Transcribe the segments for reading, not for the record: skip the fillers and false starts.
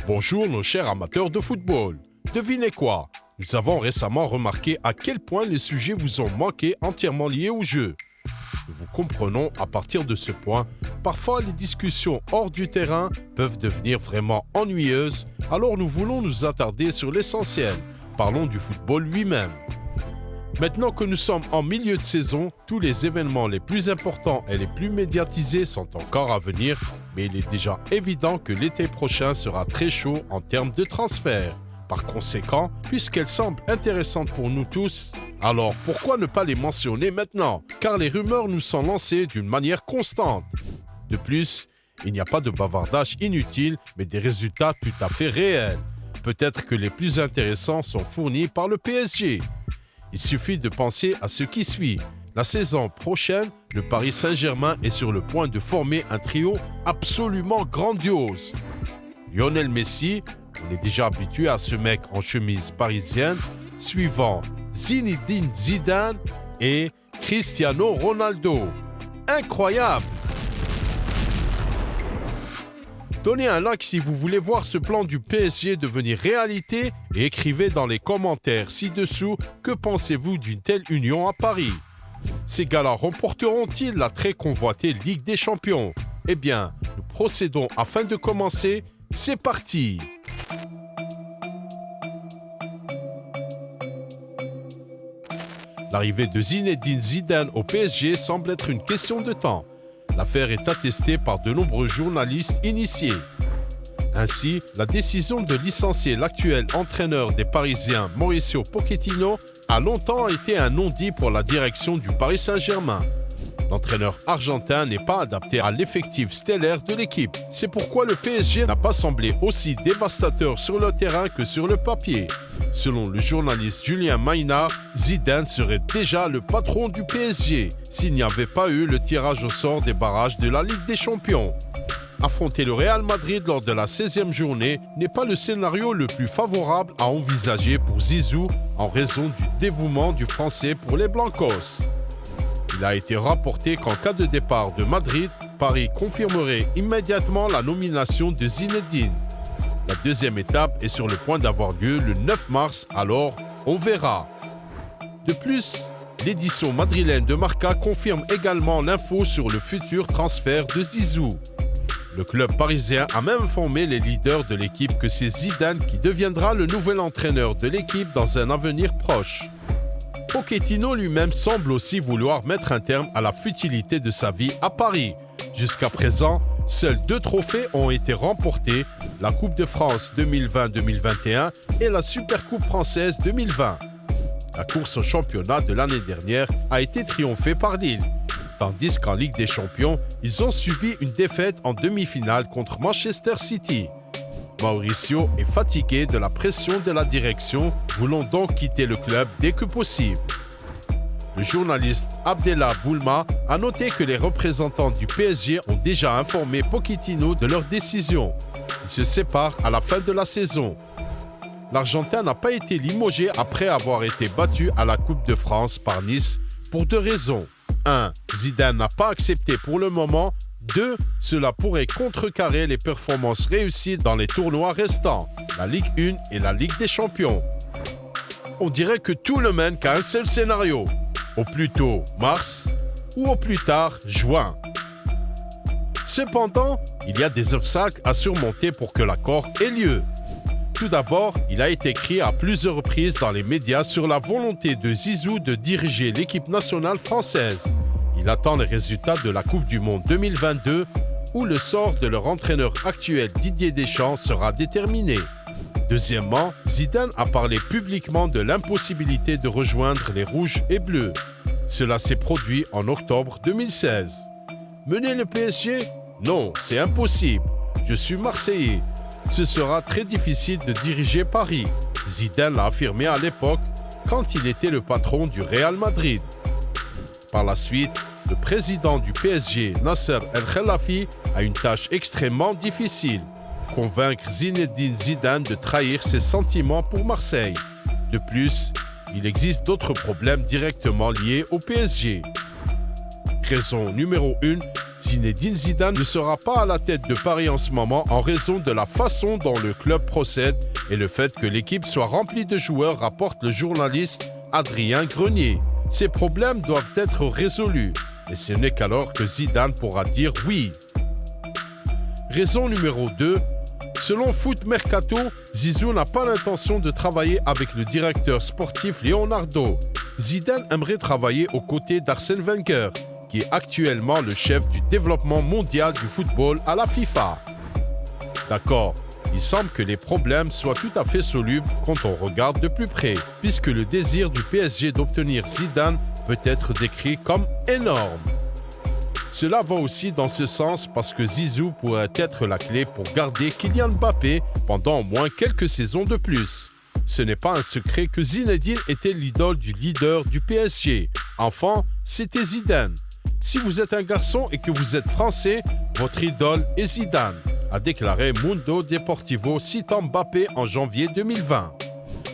Bonjour nos chers amateurs de football. Devinez quoi? Nous avons récemment remarqué à quel point les sujets vous ont manqué entièrement liés au jeu. Nous vous comprenons à partir de ce point, parfois les discussions hors du terrain peuvent devenir vraiment ennuyeuses, alors nous voulons nous attarder sur l'essentiel. Parlons du football lui-même. Maintenant que nous sommes en milieu de saison, tous les événements les plus importants et les plus médiatisés sont encore à venir, mais il est déjà évident que l'été prochain sera très chaud en termes de transfert. Par conséquent, puisqu'elles semblent intéressantes pour nous tous, alors pourquoi ne pas les mentionner maintenant? Car les rumeurs nous sont lancées d'une manière constante. De plus, il n'y a pas de bavardage inutile, mais des résultats tout à fait réels. Peut-être que les plus intéressants sont fournis par le PSG. Il suffit de penser à ce qui suit. La saison prochaine, le Paris Saint-Germain est sur le point de former un trio absolument grandiose. Lionel Messi, on est déjà habitué à ce mec en chemise parisienne, suivant Zinedine Zidane et Cristiano Ronaldo. Incroyable! Donnez un like si vous voulez voir ce plan du PSG devenir réalité et écrivez dans les commentaires ci-dessous que pensez-vous d'une telle union à Paris. Ces gars-là remporteront-ils la très convoitée Ligue des Champions? Eh bien, nous procédons afin de commencer. C'est parti! L'arrivée de Zinedine Zidane au PSG semble être une question de temps. L'affaire est attestée par de nombreux journalistes initiés. Ainsi, la décision de licencier l'actuel entraîneur des Parisiens, Mauricio Pochettino, a longtemps été un non-dit pour la direction du Paris Saint-Germain. L'entraîneur argentin n'est pas adapté à l'effectif stellaire de l'équipe. C'est pourquoi le PSG n'a pas semblé aussi dévastateur sur le terrain que sur le papier. Selon le journaliste Julien Maynard, Zidane serait déjà le patron du PSG s'il n'y avait pas eu le tirage au sort des barrages de la Ligue des Champions. Affronter le Real Madrid lors de la 16e journée n'est pas le scénario le plus favorable à envisager pour Zizou en raison du dévouement du Français pour les Blancos. Il a été rapporté qu'en cas de départ de Madrid, Paris confirmerait immédiatement la nomination de Zinedine. La deuxième étape est sur le point d'avoir lieu le 9 mars, alors on verra. De plus, l'édition madrilène de Marca confirme également l'info sur le futur transfert de Zizou. Le club parisien a même informé les leaders de l'équipe que c'est Zidane qui deviendra le nouvel entraîneur de l'équipe dans un avenir proche. Pochettino lui-même semble aussi vouloir mettre un terme à la futilité de sa vie à Paris. Jusqu'à présent, seuls 2 trophées ont été remportés, la Coupe de France 2020-2021 et la Supercoupe française 2020. La course au championnat de l'année dernière a été triomphée par Lille, tandis qu'en Ligue des Champions, ils ont subi une défaite en demi-finale contre Manchester City. Mauricio est fatigué de la pression de la direction, voulant donc quitter le club dès que possible. Le journaliste Abdellah Boulma a noté que les représentants du PSG ont déjà informé Pochettino de leur décision. Ils se séparent à la fin de la saison. L'Argentin n'a pas été limogé après avoir été battu à la Coupe de France par Nice pour 2 raisons. 1. Zidane n'a pas accepté pour le moment. 2. Cela pourrait contrecarrer les performances réussies dans les tournois restants, la Ligue 1 et la Ligue des Champions. On dirait que tout ne mène qu'à un seul scénario. Au plus tôt mars ou au plus tard juin. Cependant, il y a des obstacles à surmonter pour que l'accord ait lieu. Tout d'abord, il a été écrit à plusieurs reprises dans les médias sur la volonté de Zizou de diriger l'équipe nationale française. Il attend les résultats de la Coupe du Monde 2022 où le sort de leur entraîneur actuel Didier Deschamps sera déterminé. Deuxièmement, Zidane a parlé publiquement de l'impossibilité de rejoindre les Rouges et Bleus. Cela s'est produit en octobre 2016. Mener le PSG? Non, c'est impossible. Je suis Marseillais. Ce sera très difficile de diriger Paris. Zidane l'a affirmé à l'époque quand il était le patron du Real Madrid. Par la suite, le président du PSG, Nasser El-Khelaifi, a une tâche extrêmement difficile. Convaincre Zinedine Zidane de trahir ses sentiments pour Marseille. De plus, il existe d'autres problèmes directement liés au PSG. Raison numéro 1, Zinedine Zidane ne sera pas à la tête de Paris en ce moment en raison de la façon dont le club procède et le fait que l'équipe soit remplie de joueurs, rapporte le journaliste Adrien Grenier. Ces problèmes doivent être résolus et ce n'est qu'alors que Zidane pourra dire oui. Raison numéro 2. Selon Foot Mercato, Zizou n'a pas l'intention de travailler avec le directeur sportif Leonardo. Zidane aimerait travailler aux côtés d'Arsène Wenger, qui est actuellement le chef du développement mondial du football à la FIFA. D'accord, il semble que les problèmes soient tout à fait solubles quand on regarde de plus près, puisque le désir du PSG d'obtenir Zidane peut être décrit comme énorme. Cela va aussi dans ce sens parce que Zizou pourrait être la clé pour garder Kylian Mbappé pendant au moins quelques saisons de plus. Ce n'est pas un secret que Zinedine était l'idole du leader du PSG. Enfant, c'était Zidane. Si vous êtes un garçon et que vous êtes français, votre idole est Zidane, a déclaré Mundo Deportivo citant Mbappé en janvier 2020.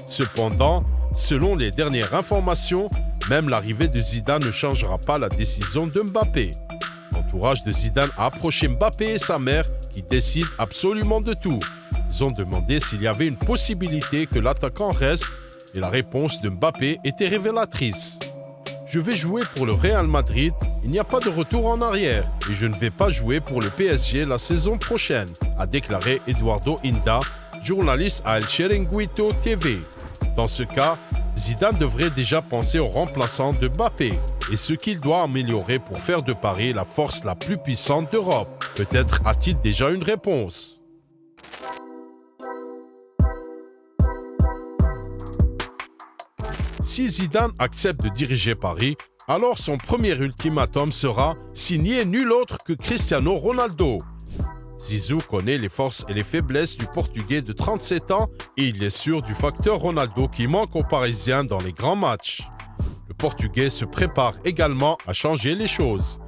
Cependant, selon les dernières informations, même l'arrivée de Zidane ne changera pas la décision de Mbappé. L'entourage de Zidane a approché Mbappé et sa mère qui décident absolument de tout. Ils ont demandé s'il y avait une possibilité que l'attaquant reste et la réponse de Mbappé était révélatrice. Je vais jouer pour le Real Madrid, il n'y a pas de retour en arrière et je ne vais pas jouer pour le PSG la saison prochaine, a déclaré Eduardo Inda, journaliste à El Chiringuito TV. Dans ce cas, Zidane devrait déjà penser au remplaçant de Mbappé et ce qu'il doit améliorer pour faire de Paris la force la plus puissante d'Europe. Peut-être a-t-il déjà une réponse. Si Zidane accepte de diriger Paris, alors son premier ultimatum sera signer nul autre que Cristiano Ronaldo. Zizou connaît les forces et les faiblesses du Portugais de 37 ans et il est sûr du facteur Ronaldo qui manque aux Parisiens dans les grands matchs. Le Portugais se prépare également à changer les choses.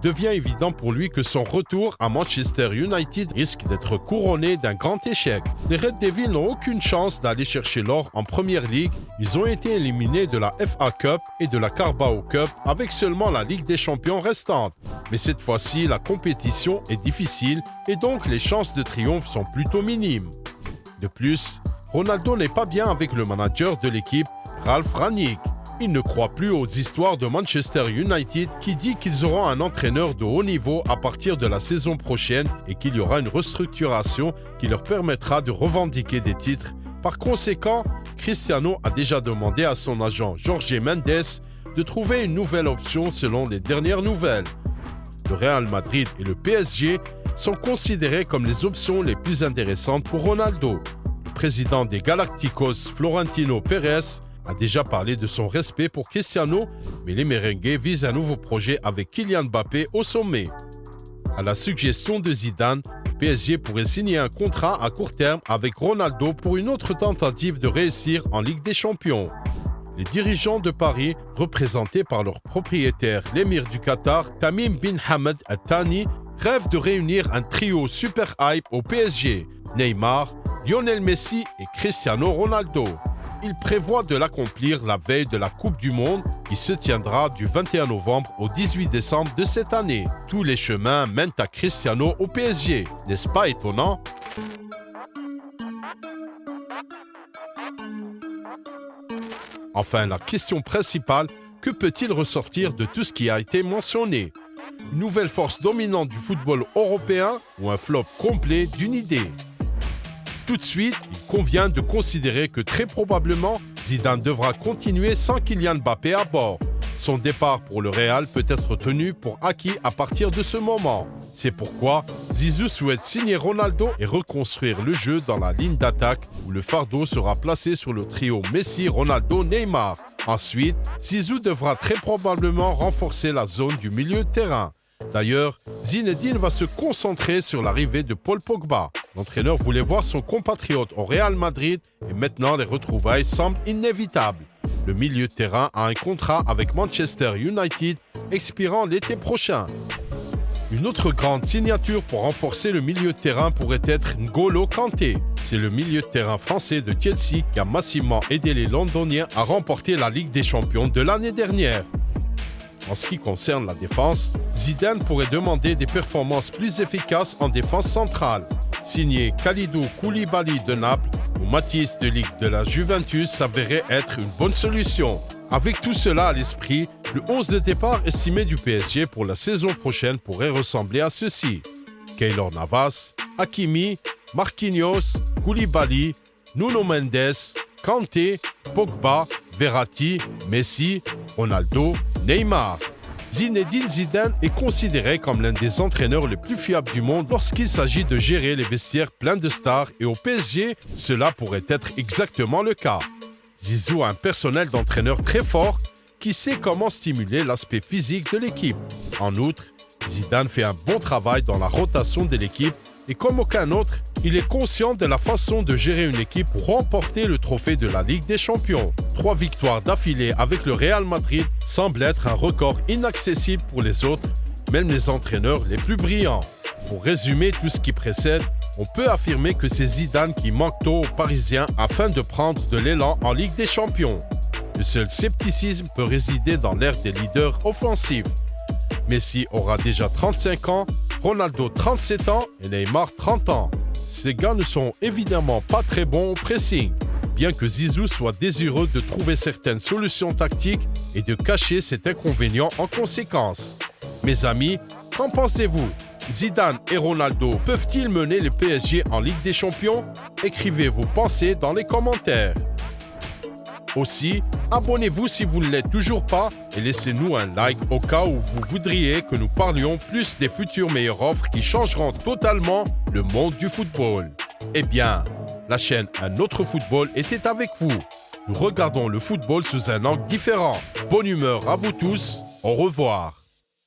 Il devient évident pour lui que son retour à Manchester United risque d'être couronné d'un grand échec. Les Red Devils n'ont aucune chance d'aller chercher l'or en Premier League. Ils ont été éliminés de la FA Cup et de la Carabao Cup avec seulement la Ligue des Champions restante. Mais cette fois-ci, la compétition est difficile et donc les chances de triomphe sont plutôt minimes. De plus, Ronaldo n'est pas bien avec le manager de l'équipe, Ralf Rangnick. Il ne croit plus aux histoires de Manchester United qui dit qu'ils auront un entraîneur de haut niveau à partir de la saison prochaine et qu'il y aura une restructuration qui leur permettra de revendiquer des titres. Par conséquent, Cristiano a déjà demandé à son agent Jorge Mendes de trouver une nouvelle option selon les dernières nouvelles. Le Real Madrid et le PSG sont considérés comme les options les plus intéressantes pour Ronaldo. Le président des Galacticos, Florentino Pérez, a déjà parlé de son respect pour Cristiano, mais les merengues visent un nouveau projet avec Kylian Mbappé au sommet. À la suggestion de Zidane, le PSG pourrait signer un contrat à court terme avec Ronaldo pour une autre tentative de réussir en Ligue des Champions. Les dirigeants de Paris, représentés par leur propriétaire, l'émir du Qatar, Tamim bin Hamad Al Thani, rêvent de réunir un trio super hype au PSG, Neymar, Lionel Messi et Cristiano Ronaldo. Il prévoit de l'accomplir la veille de la Coupe du Monde qui se tiendra du 21 novembre au 18 décembre de cette année. Tous les chemins mènent à Cristiano au PSG. N'est-ce pas étonnant? Enfin, la question principale, que peut-il ressortir de tout ce qui a été mentionné? Une nouvelle force dominante du football européen ou un flop complet d'une idée? Tout de suite, il convient de considérer que très probablement, Zidane devra continuer sans Kylian Mbappé à bord. Son départ pour le Real peut être tenu pour acquis à partir de ce moment. C'est pourquoi Zizou souhaite signer Ronaldo et reconstruire le jeu dans la ligne d'attaque où le fardeau sera placé sur le trio Messi, Ronaldo, Neymar. Ensuite, Zizou devra très probablement renforcer la zone du milieu de terrain. D'ailleurs, Zinedine va se concentrer sur l'arrivée de Paul Pogba. L'entraîneur voulait voir son compatriote au Real Madrid et maintenant les retrouvailles semblent inévitables. Le milieu de terrain a un contrat avec Manchester United expirant l'été prochain. Une autre grande signature pour renforcer le milieu de terrain pourrait être N'Golo Kanté. C'est le milieu de terrain français de Chelsea qui a massivement aidé les Londoniens à remporter la Ligue des Champions de l'année dernière. En ce qui concerne la défense, Zidane pourrait demander des performances plus efficaces en défense centrale. Signer Kalidou Koulibaly de Naples ou Matthijs de Ligt de la Juventus s'avérait être une bonne solution. Avec tout cela à l'esprit, le 11 de départ estimé du PSG pour la saison prochaine pourrait ressembler à ceci. Keylor Navas, Hakimi, Marquinhos, Koulibaly, Nuno Mendes, Kanté, Pogba, Verratti, Messi, Ronaldo, Neymar. Zinedine Zidane est considéré comme l'un des entraîneurs les plus fiables du monde lorsqu'il s'agit de gérer les vestiaires pleins de stars et au PSG, cela pourrait être exactement le cas. Zizou a un personnel d'entraîneur très fort qui sait comment stimuler l'aspect physique de l'équipe. En outre, Zidane fait un bon travail dans la rotation de l'équipe et comme aucun autre, il est conscient de la façon de gérer une équipe pour remporter le trophée de la Ligue des Champions. 3 victoires d'affilée avec le Real Madrid semble être un record inaccessible pour les autres, même les entraîneurs les plus brillants. Pour résumer tout ce qui précède, on peut affirmer que c'est Zidane qui manque tôt aux Parisiens afin de prendre de l'élan en Ligue des Champions. Le seul scepticisme peut résider dans l'ère des leaders offensifs. Messi aura déjà 35 ans, Ronaldo 37 ans et Neymar 30 ans. Ces gars ne sont évidemment pas très bons au pressing, bien que Zizou soit désireux de trouver certaines solutions tactiques et de cacher cet inconvénient en conséquence. Mes amis, qu'en pensez-vous ? Zidane et Ronaldo peuvent-ils mener le PSG en Ligue des Champions ? Écrivez vos pensées dans les commentaires. Aussi, abonnez-vous si vous ne l'êtes toujours pas et laissez-nous un like au cas où vous voudriez que nous parlions plus des futures meilleures offres qui changeront totalement le monde du football. Eh bien, la chaîne Un autre football était avec vous. Nous regardons le football sous un angle différent. Bonne humeur à vous tous, au revoir.